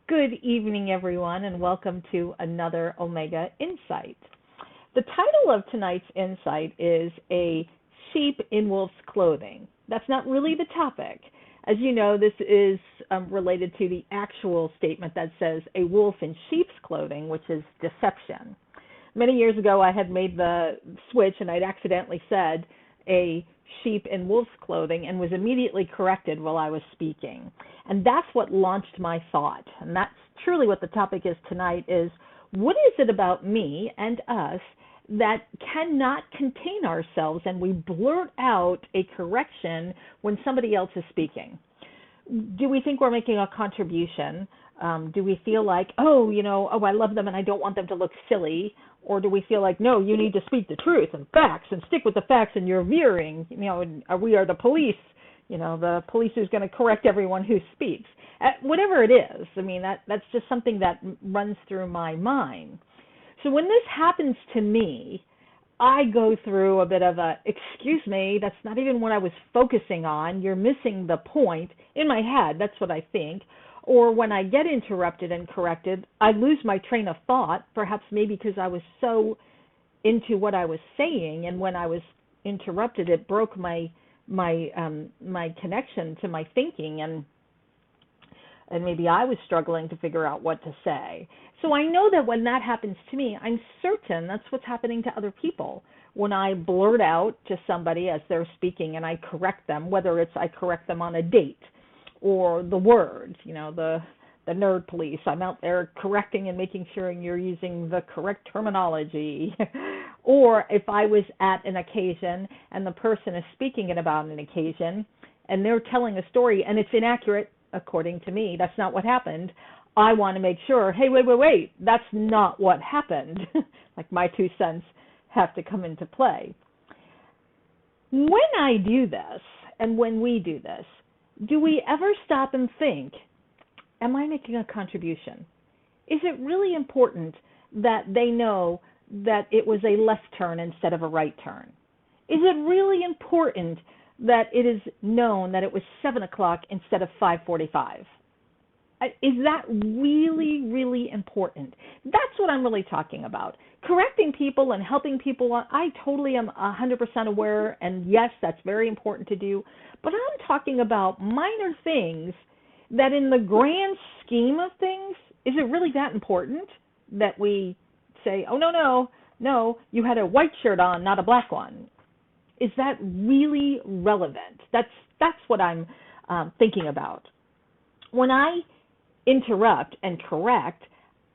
Good evening, everyone, and welcome to another Omega Insight. The title of tonight's insight is A Sheep in Wolf's Clothing. That's not really the topic. As you know, this is related to the actual statement that says a wolf in sheep's clothing, which is deception. Many years ago, I had made the switch and I'd accidentally said a sheep in wolf's clothing and was immediately corrected while I was speaking. And that's what launched my thought. And that's truly what the topic is tonight is, what is it about me and us that cannot contain ourselves and we blurt out a correction when somebody else is speaking? Do we think we're making a contribution? Do we feel like, I love them and I don't want them to look silly? Or do we feel like, no, you need to speak the truth and facts and stick with the facts and you're veering, and we are the police, the police who's going to correct everyone who speaks. Whatever it is, that's just something that runs through my mind. So when this happens to me, I go through a bit of a, excuse me, that's not even what I was focusing on. You're missing the point. In my head, that's what I think. Or when I get interrupted and corrected, I lose my train of thought, perhaps maybe because I was so into what I was saying, and when I was interrupted, it broke my connection to my thinking, and maybe I was struggling to figure out what to say. So I know that when that happens to me, I'm certain that's what's happening to other people. When I blurt out to somebody as they're speaking and I correct them, whether it's I correct them on a date, or the words, the nerd police. I'm out there correcting and making sure you're using the correct terminology. Or if I was at an occasion and the person is speaking about an occasion and they're telling a story and it's inaccurate, according to me, that's not what happened. I want to make sure, hey, wait, that's not what happened. Like my 2 cents have to come into play. When I do this, and when we do this, do we ever stop and think, am I making a contribution? Is it really important that they know that it was a left turn instead of a right turn? Is it really important that it is known that it was 7 o'clock instead of 5:45? Is that really, really important? That's what I'm really talking about. Correcting people and helping people, I totally am 100% aware, and yes, that's very important to do. But I'm talking about minor things that in the grand scheme of things, is it really that important that we say, oh, no, you had a white shirt on, not a black one? Is that really relevant? That's what I'm thinking about. When I interrupt and correct,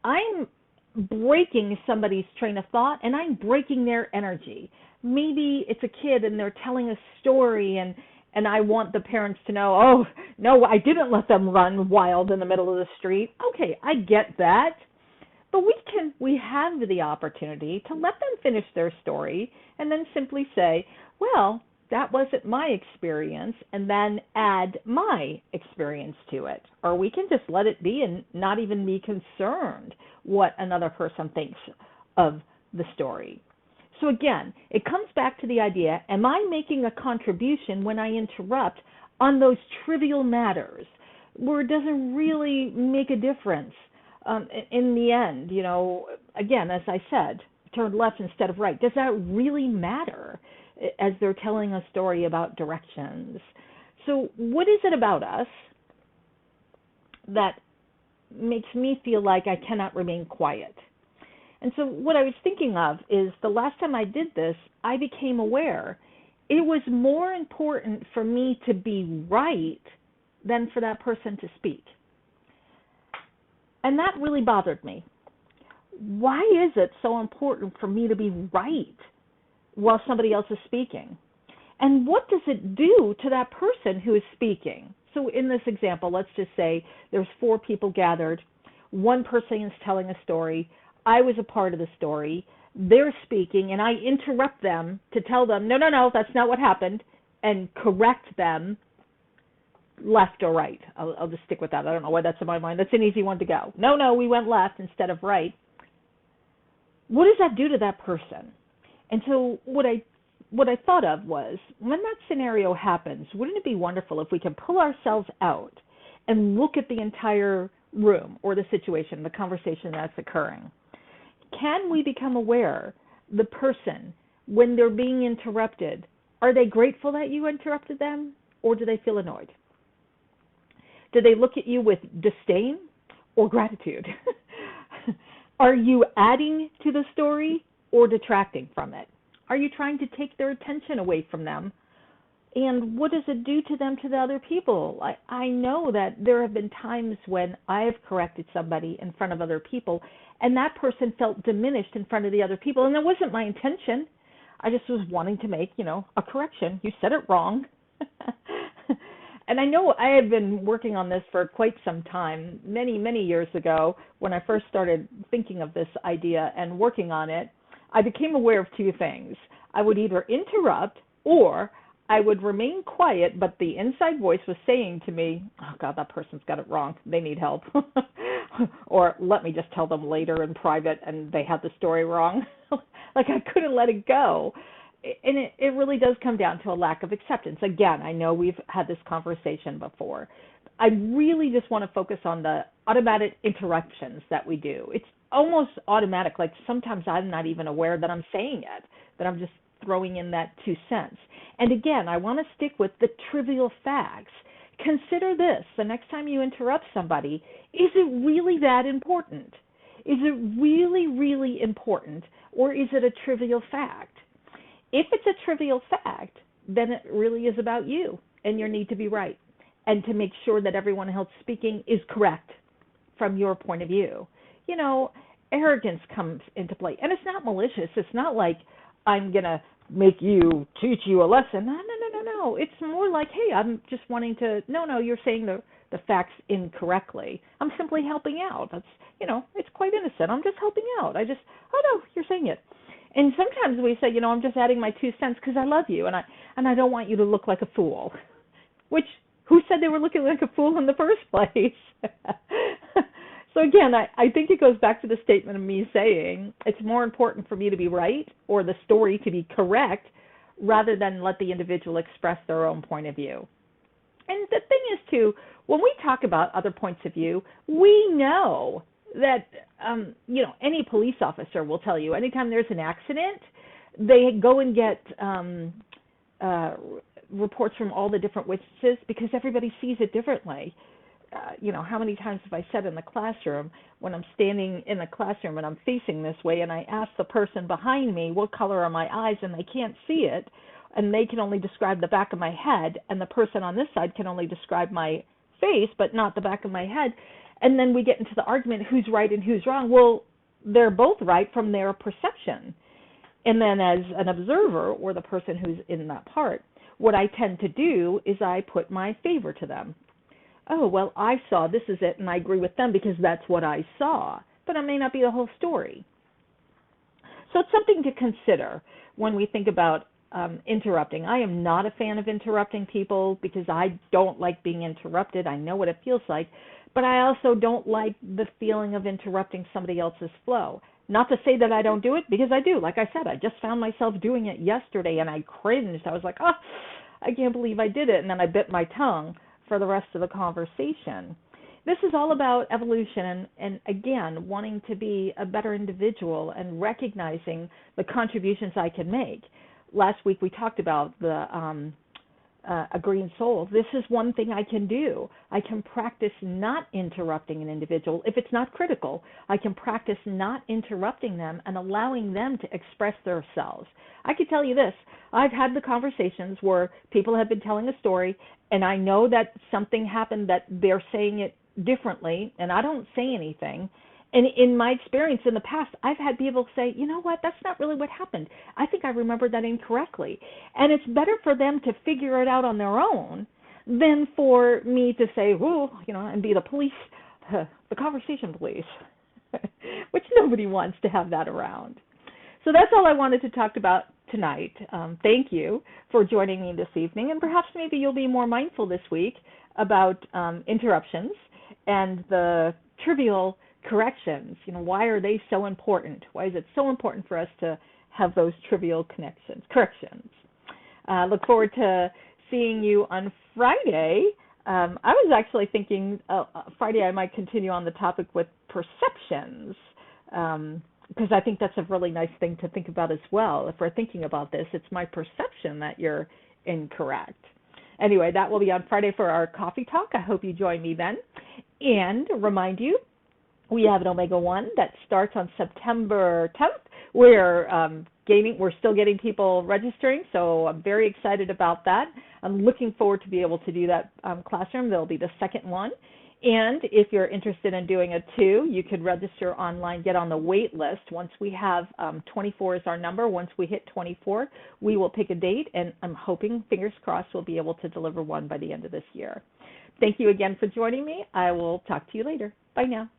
I'm breaking somebody's train of thought and I'm breaking their energy. Maybe it's a kid and they're telling a story and I want the parents to know, oh, no, I didn't let them run wild in the middle of the street. Okay, I get that. But we have the opportunity to let them finish their story and then simply say, well, that wasn't my experience, and then add my experience to it. Or we can just let it be and not even be concerned what another person thinks of the story. So again, it comes back to the idea, am I making a contribution when I interrupt on those trivial matters where it doesn't really make a difference? In the end, again, as I said, turn left instead of right. Does that really matter as they're telling a story about directions? So what is it about us that makes me feel like I cannot remain quiet? And so what I was thinking of is the last time I did this, I became aware it was more important for me to be right than for that person to speak. And that really bothered me. Why is it so important for me to be right while somebody else is speaking? And what does it do to that person who is speaking? So in this example, let's just say there's 4 people gathered. One person is telling a story. I was a part of the story. They're speaking, and I interrupt them to tell them, no, that's not what happened, and correct them left or right. I'll just stick with that. I don't know why that's in my mind. That's an easy one to go. No, we went left instead of right. What does that do to that person? And so what I thought of was, when that scenario happens, wouldn't it be wonderful if we could pull ourselves out and look at the entire room or the situation, the conversation that's occurring. Can we become aware the person, when they're being interrupted, are they grateful that you interrupted them, or do they feel annoyed? Do they look at you with disdain or gratitude? Are you adding to the story or detracting from it? Are you trying to take their attention away from them? And what does it do to them, to the other people? I know that there have been times when I have corrected somebody in front of other people, and that person felt diminished in front of the other people, and that wasn't my intention. I just was wanting to make, a correction. You said it wrong. And I know I have been working on this for quite some time, many, many years ago, when I first started thinking of this idea and working on it. I became aware of two things. I would either interrupt or I would remain quiet, but the inside voice was saying to me, oh, God, that person's got it wrong. They need help. Or let me just tell them later in private and they had the story wrong. Like I couldn't let it go. And it really does come down to a lack of acceptance. Again, I know we've had this conversation before. I really just want to focus on the automatic interruptions that we do. It's almost automatic. Like sometimes I'm not even aware that I'm saying it, that I'm just throwing in that 2 cents. And again, I want to stick with the trivial facts. Consider this. The next time you interrupt somebody, is it really that important? Is it really, really important, or is it a trivial fact? If it's a trivial fact, then it really is about you and your need to be right and to make sure that everyone else speaking is correct from your point of view. Arrogance comes into play. And it's not malicious. It's not like I'm going to teach you a lesson. No. It's more like, hey, I'm just wanting to, no, you're saying the facts incorrectly. I'm simply helping out. That's, it's quite innocent. I'm just helping out. Oh no, you're saying it. And sometimes we say, I'm just adding my 2 cents because I love you and I don't want you to look like a fool. Which, who said they were looking like a fool in the first place? So again, I think it goes back to the statement of me saying it's more important for me to be right or the story to be correct rather than let the individual express their own point of view. And the thing is, too, when we talk about other points of view, we know that, any police officer will tell you anytime there's an accident, they go and get reports from all the different witnesses because everybody sees it differently. How many times have I said in the classroom, when I'm standing in the classroom and I'm facing this way and I ask the person behind me, what color are my eyes, and they can't see it, and they can only describe the back of my head, and the person on this side can only describe my face but not the back of my head. And then we get into the argument, who's right and who's wrong. Well, they're both right from their perception. And then as an observer or the person who's in that part, what I tend to do is I put my favor to them. Oh, well, I saw this is it, and I agree with them because that's what I saw. But it may not be the whole story. So it's something to consider when we think about interrupting. I am not a fan of interrupting people because I don't like being interrupted. I know what it feels like. But I also don't like the feeling of interrupting somebody else's flow. Not to say that I don't do it, because I do. Like I said, I just found myself doing it yesterday, and I cringed. I was like, I can't believe I did it. And then I bit my tongue for the rest of the conversation. This is all about evolution and again, wanting to be a better individual and recognizing the contributions I can make. Last week we talked about a green soul. This is one thing I can do. I can practice not interrupting an individual. If it's not critical, I can practice not interrupting them and allowing them to express themselves. I can tell you this. I've had the conversations where people have been telling a story, and I know that something happened that they're saying it differently, and I don't say anything. And in my experience in the past, I've had people say, you know what, that's not really what happened. I think I remembered that incorrectly. And it's better for them to figure it out on their own than for me to say, and be the police, the conversation police, which nobody wants to have that around. So that's all I wanted to talk about tonight. Thank you for joining me this evening. And perhaps maybe you'll be more mindful this week about interruptions and the trivial corrections. Why are they so important? Why is it so important for us to have those trivial corrections? Look forward to seeing you on Friday I was actually thinking Friday I might continue on the topic with perceptions, because I think that's a really nice thing to think about as well. If we're thinking about this, it's my perception that you're incorrect. Anyway, that will be on Friday for our coffee talk. I hope you join me then. And remind you, we have an Omega 1 that starts on September 10th. We're still getting people registering, so I'm very excited about that. I'm looking forward to be able to do that classroom. There'll be the second one. And if you're interested in doing a 2, you could register online, get on the wait list. Once we have 24 is our number. Once we hit 24, we will pick a date, and I'm hoping, fingers crossed, we'll be able to deliver one by the end of this year. Thank you again for joining me. I will talk to you later. Bye now.